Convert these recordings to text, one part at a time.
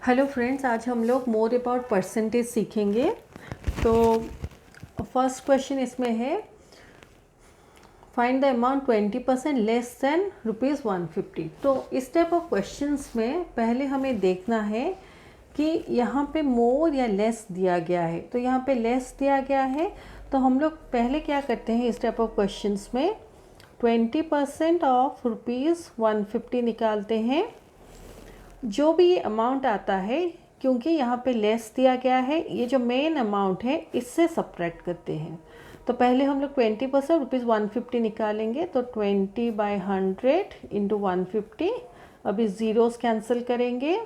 Hello friends, आज हम लोग मोर अबाउट परसेंटेज सीखेंगे। तो फर्स्ट क्वेश्चन इसमें है find the amount 20% less than ₹150। तो इस टाइप ऑफ क्वेश्चंस में पहले हमें देखना है कि यहाँ पे मोर या लेस दिया गया है। तो यहाँ पे लेस दिया गया है तो हम लोग पहले क्या करते हैं इस टाइप ऑफ क्वेश्चंस में 20% ऑफ ₹150 निकालते हैं। जो भी ये अमाउंट आता है, क्योंकि यहाँ पे लेस दिया गया है, ये जो मेन अमाउंट है इससे सब्ट्रैक्ट करते हैं। तो पहले हम लोग 20% ₹150 निकालेंगे। तो 20/100 इंटू 150। अभी ज़ीरोज़ कैंसिल करेंगे,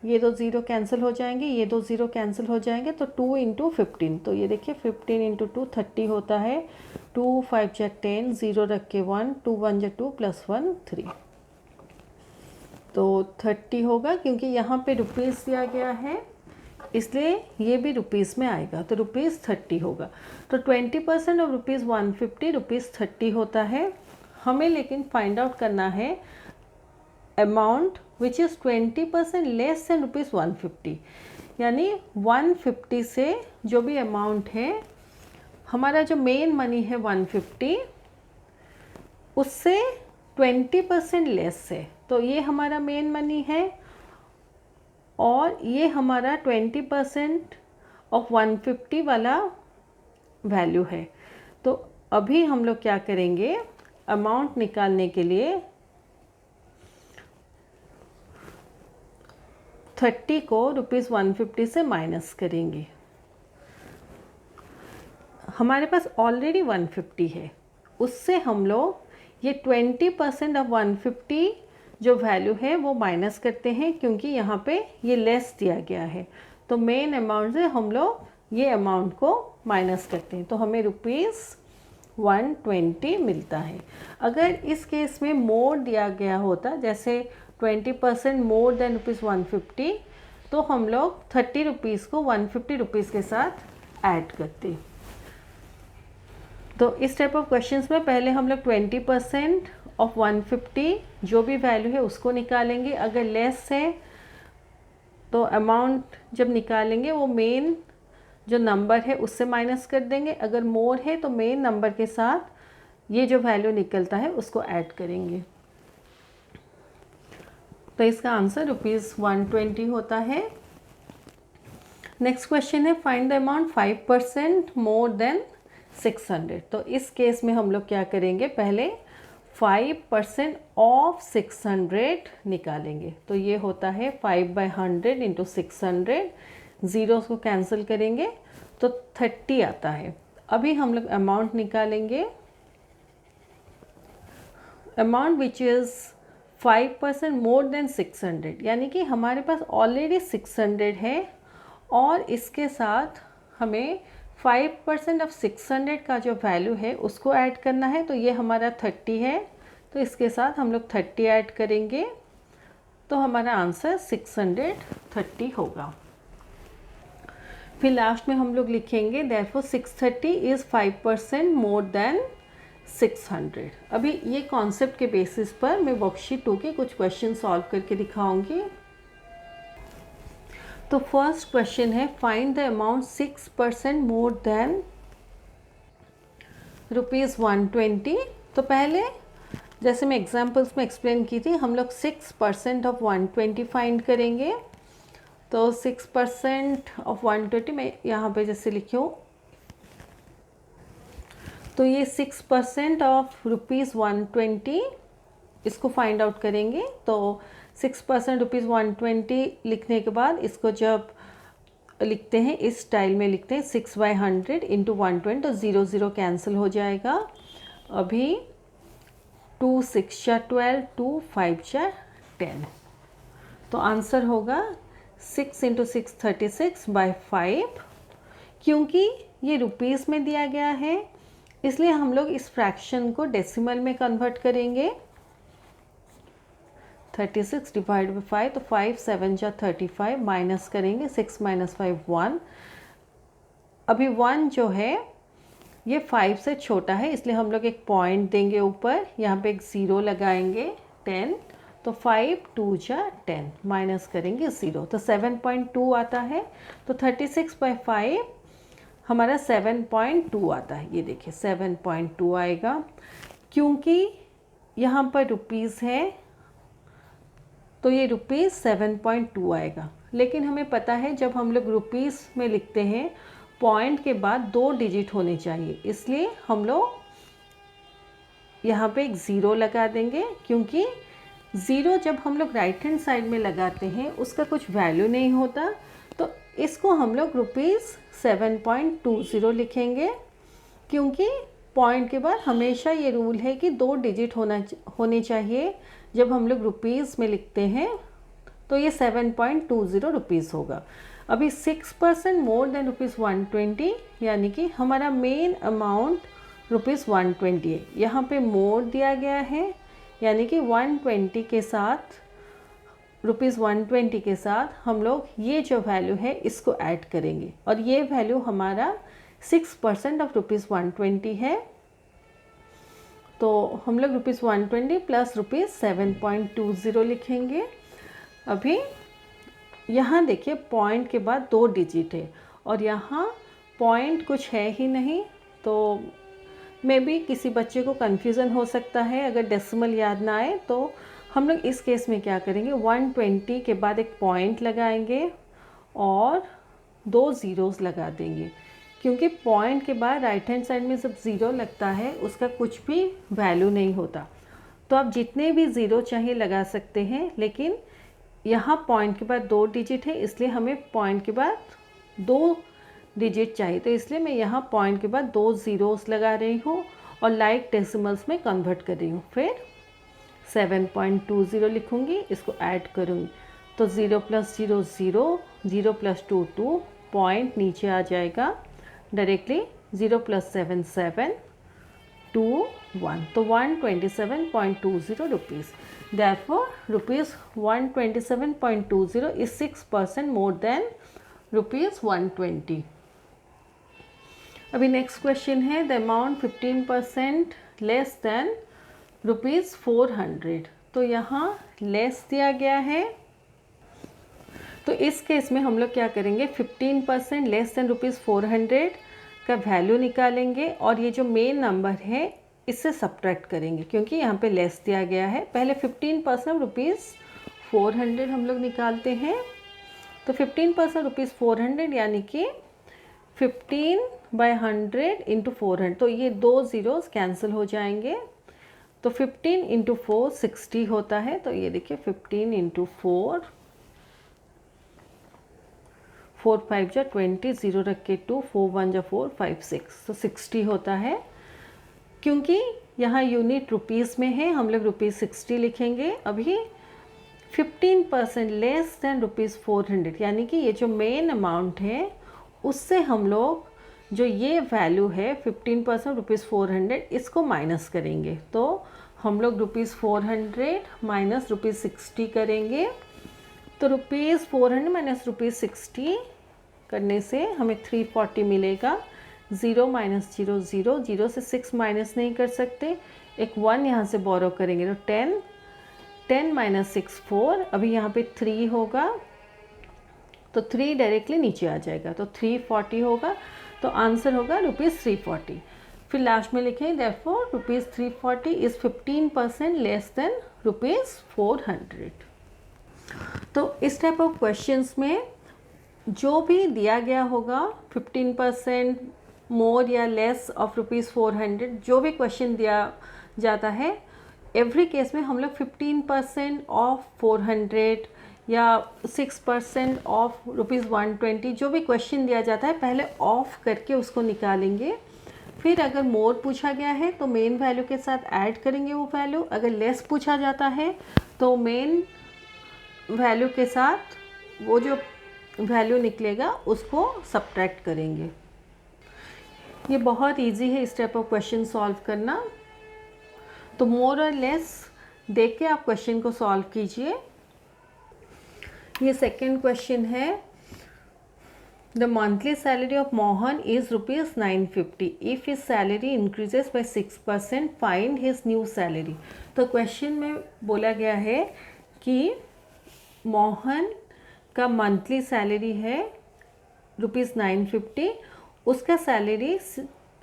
ये दो ज़ीरो कैंसिल हो जाएंगे, ये दो ज़ीरो कैंसिल हो जाएंगे। तो 2 इंटू 15, तो ये देखिए 15 इंटू 2 30 होता है। 2 5 जा 10, ज़ीरो रख के 1, 2 1 जा 2 + 1 3। तो 30 होगा, क्योंकि यहाँ पे रुपीज़ दिया गया है इसलिए ये भी रुपीज़ में आएगा। तो ₹30 होगा। तो 20% ऑफ ₹150 ₹30 होता है। हमें लेकिन फाइंड आउट करना है amount which is 20% less than ₹150। यानी 150 से जो भी अमाउंट है, हमारा जो मेन मनी है 150, उससे 20% लेस है। तो ये हमारा मेन मनी है और ये हमारा 20% ऑफ 150 वाला वैल्यू है। तो अभी हम लोग क्या करेंगे, अमाउंट निकालने के लिए 30 को ₹150 से माइनस करेंगे। हमारे पास ऑलरेडी 150 है, उससे हम लोग ये 20% ऑफ 150 जो वैल्यू है वो माइनस करते हैं, क्योंकि यहाँ पे ये लेस दिया गया है। तो मेन अमाउंट से हम लोग ये अमाउंट को माइनस करते हैं, तो हमें ₹120 मिलता है। अगर इस केस में मोर दिया गया होता, जैसे 20% मोर देन ₹150, तो हम लोग ₹30 को ₹150 के साथ ऐड करते। तो इस टाइप ऑफ क्वेश्चंस में पहले हम लोग 20% ऑफ 150 जो भी वैल्यू है उसको निकालेंगे। अगर लेस है तो अमाउंट जब निकालेंगे वो मेन जो नंबर है उससे माइनस कर देंगे। अगर मोर है तो मेन नंबर के साथ ये जो वैल्यू निकलता है उसको ऐड करेंगे। तो इसका आंसर ₹120 होता है। नेक्स्ट क्वेश्चन है find the amount 5% more than 600। तो इस केस में हम लोग क्या करेंगे, पहले 5% ऑफ 600 निकालेंगे। तो ये होता है 5/100 इंटू 600। ज़ीरो को कैंसिल करेंगे तो 30 आता है। अभी हम लोग अमाउंट निकालेंगे, amount which is 5% more than 600, यानी कि हमारे पास ऑलरेडी 600 है और इसके साथ हमें 5% ऑफ 600 का जो वैल्यू है उसको ऐड करना है। तो ये हमारा 30 है, तो इसके साथ हम लोग 30 ऐड करेंगे, तो हमारा आंसर 630 होगा। फिर लास्ट में हम लोग लिखेंगे देयरफॉर 630 इज़ 5% मोर देन 600। अभी ये कॉन्सेप्ट के बेसिस पर मैं वर्कशीट 2 के कुछ क्वेश्चन सॉल्व करके दिखाऊंगी। तो फर्स्ट क्वेश्चन है find the amount 6% more than ₹120। तो पहले जैसे मैं एग्जांपल्स में एक्सप्लेन की थी, हम लोग 6% ऑफ 120 फाइंड करेंगे। तो 6% ऑफ 120 मैं यहाँ पे जैसे लिखी हूँ, तो ये 6% ऑफ ₹120 इसको फाइंड आउट करेंगे। तो 6% ₹120 लिखने के बाद इसको जब लिखते हैं इस स्टाइल में लिखते हैं 6/100 इंटू 120, तो 0 0 कैंसिल हो जाएगा। अभी 2 6 जा 12, 2 5 जा 10। तो आंसर होगा 6 इंटू 6 36/5। क्योंकि ये रुपीज़ में दिया गया है इसलिए हम लोग इस फ्रैक्शन को डेसिमल में कन्वर्ट करेंगे। 36 डिवाइड बाई 5, तो 5 7 जा 35, माइनस करेंगे 6 - 5 1। अभी 1 जो है ये 5 से छोटा है, इसलिए हम लोग एक पॉइंट देंगे ऊपर, यहाँ पे एक ज़ीरो लगाएंगे 10। तो 5 2 जा 10 माइनस करेंगे 0 तो 7.2 आता है। तो 36/5 हमारा 7.2 आता है। ये देखिए 7.2 आएगा। क्योंकि यहाँ पर रुपीज़ है तो ये रुपीज़ 7.2 आएगा। लेकिन हमें पता है जब हम लोग रुपीज़ में लिखते हैं पॉइंट के बाद 2 डिजिट होने चाहिए, इसलिए हम लोग यहाँ पे एक ज़ीरो लगा देंगे। क्योंकि ज़ीरो जब हम लोग राइट हैंड साइड में लगाते हैं उसका कुछ वैल्यू नहीं होता, तो इसको हम लोग रुपीज़ 7.20 लिखेंगे। क्योंकि पॉइंट के बाद हमेशा ये रूल है कि 2 डिजिट होने चाहिए जब हम लोग रुपीज़ में लिखते हैं, तो ये 7.20 रुपीज़ होगा। अभी 6% मोर देन ₹120, यानी कि हमारा मेन अमाउंट ₹120 है। यहाँ पे मोर दिया गया है, यानी कि 120 के साथ ₹120 के साथ हम लोग ये जो वैल्यू है इसको ऐड करेंगे, और ये वैल्यू हमारा 6% ऑफ ₹120 है। तो हम लोग ₹120 प्लस ₹7.20 लिखेंगे। अभी यहाँ देखिए पॉइंट के बाद 2 डिजिट है और यहाँ पॉइंट कुछ है ही नहीं, तो मे बी किसी बच्चे को कन्फ्यूज़न हो सकता है अगर डेसिमल याद ना आए। तो हम लोग इस केस में क्या करेंगे, 120 के बाद एक पॉइंट लगाएंगे और 2 ज़ीरोज़ लगा देंगे। क्योंकि पॉइंट के बाद राइट हैंड साइड में जब ज़ीरो लगता है उसका कुछ भी वैल्यू नहीं होता। तो आप जितने भी ज़ीरो चाहिए लगा सकते हैं, लेकिन यहाँ पॉइंट के बाद 2 डिजिट है, इसलिए हमें पॉइंट के बाद 2 डिजिट चाहिए। तो इसलिए मैं यहाँ पॉइंट के बाद 2 ज़ीरोज़ लगा रही हूँ और लाइक डेसिमल्स में कन्वर्ट कर रही हूँ। फिर 7.20 लिखूँगी, इसको ऐड करूँगी तो 0 + 0 0, 0 + 2 2, पॉइंट नीचे आ जाएगा डायरेक्टली। 0 + 7 7, 2 1, तो 127.20 rupees. Therefore, ₹127.20 is 6% more than ₹120. अभी नेक्स्ट क्वेश्चन है, द अमाउंट 15% लेस देन ₹400। तो यहाँ लेस दिया गया है, तो इस केस में हम लोग क्या करेंगे, 15% लेस देन ₹400 का वैल्यू निकालेंगे और ये जो मेन नंबर है इससे सब्ट्रैक्ट करेंगे, क्योंकि यहाँ पे लेस दिया गया है। पहले 15% ₹400 हम लोग निकालते हैं। तो 15% ₹400 यानी कि 15/100 × 400, तो ये 2 ज़ीरोज़ कैंसिल हो जाएंगे। तो 15 × 4 60 होता है। तो ये देखिए 15 × 4, 4 5 जा 20, 0 रख के 2, 4 1 जा 4, 5 6, तो 60 होता है। क्योंकि यहाँ यूनिट रुपीज़ में है, हम लोग ₹60 लिखेंगे। अभी 15% लेस देन ₹400, यानी कि ये जो मेन अमाउंट है उससे हम लोग जो ये वैल्यू है 15% ₹400 इसको माइनस करेंगे। तो हम लोग ₹400 माइनस ₹60 करेंगे। तो ₹400 माइनस ₹60 करने से हमें 340 मिलेगा। 0 - 0 0, 0 से 6 माइनस नहीं कर सकते, एक 1 यहाँ से बोरो करेंगे तो 10, 10 - 6 4, अभी यहाँ पे 3 होगा तो 3 डायरेक्टली नीचे आ जाएगा, तो 340 होगा। तो आंसर होगा ₹340। फिर लास्ट में लिखें देयरफॉर ₹340 इज़ 15% लेस देन ₹400। तो इस टाइप ऑफ क्वेश्चंस में जो भी दिया गया होगा 15% मोर या लेस ऑफ ₹400, जो भी क्वेश्चन दिया जाता है, एवरी केस में हम लोग 15% ऑफ 400 या 6% ऑफ ₹120, जो भी क्वेश्चन दिया जाता है पहले ऑफ करके उसको निकालेंगे। फिर अगर मोर पूछा गया है तो मेन वैल्यू के साथ ऐड करेंगे वो वैल्यू, अगर लेस पूछा जाता है तो मेन वैल्यू के साथ वो जो वैल्यू निकलेगा उसको सब्ट्रैक्ट करेंगे। ये बहुत इजी है इस टाइप ऑफ क्वेश्चन सॉल्व करना। तो मोर और लेस देख के आप क्वेश्चन को सॉल्व कीजिए। ये सेकंड क्वेश्चन है, the monthly salary of Mohan is ₹950। If his salary increases by 6%, find his new salary. तो क्वेश्चन में बोला गया है कि मोहन का मंथली सैलरी है ₹950, उसका सैलरी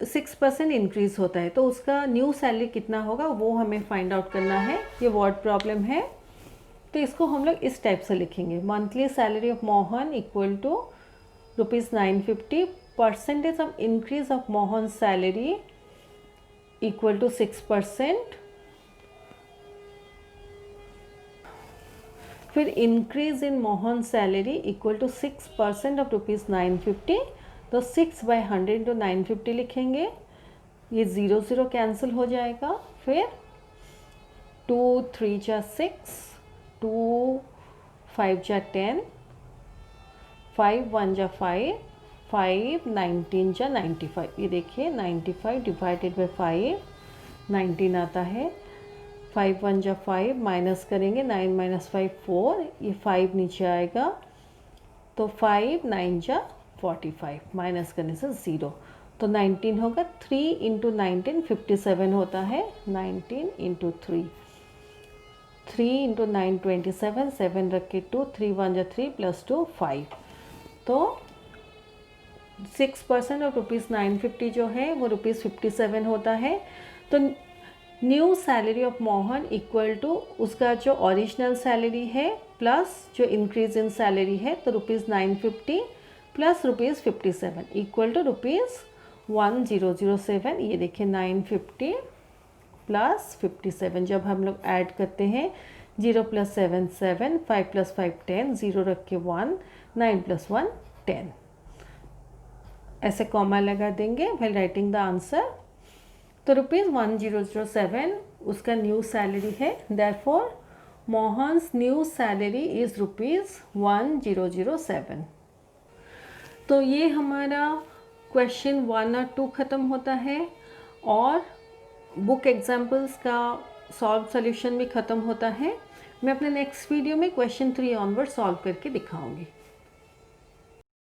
6% इंक्रीज़ होता है, तो उसका न्यू सैलरी कितना होगा वो हमें फाइंड आउट करना है। ये वर्ड प्रॉब्लम है, तो इसको हम लोग इस टाइप से लिखेंगे, monthly salary of Mohan equal to ₹950, percentage of increase of Mohan salary equal to 6%, फिर increase in Mohan salary equal to 6% of ₹950, तो 6/100 इंटू 950 लिखेंगे, ये 0 0 कैंसिल हो जाएगा, फिर 2 3 जा 6, 2 5 जा 10, 5 1 जा 5, 5 19 जा 95, ये देखिए 95 डिवाइडेड बाई 5 19 आता है, 5 1 जा 5 माइनस करेंगे, 9 - 5 4, ये 5 नीचे आएगा, तो 5 9 जा 45 माइनस करने से 0, तो 19 होगा, 3 इंटू 19 57 होता है, 19 इंटू 3, 3 इंटू 9 27, 7 रख के 2, 3 1 जा 3 प्लस 2 5, तो 6% ऑफ ₹950 जो है वो ₹57 होता है। तो new salary of Mohan equal to उसका जो ओरिजिनल सैलरी है प्लस जो इंक्रीज इन सैलरी है, तो ₹950 प्लस ₹57 इक्वल टू ₹1007। ये देखिए 950 प्लस 57, जब हम लोग ऐड करते हैं 0 + 7 7, 5 + 5 10, 0 रख के 1, 9 + 1 10, ऐसे कॉमा लगा देंगे व्हाइल राइटिंग द आंसर। तो ₹1007 उसका न्यू सैलरी है, therefore Mohan's new salary is ₹1007। तो ये हमारा क्वेश्चन 1 और 2 ख़त्म होता है, और बुक एग्जाम्पल्स का सॉल्व सोल्यूशन भी ख़त्म होता है। मैं अपने नेक्स्ट वीडियो में क्वेश्चन 3 ऑनवर्ड सॉल्व करके दिखाऊंगी।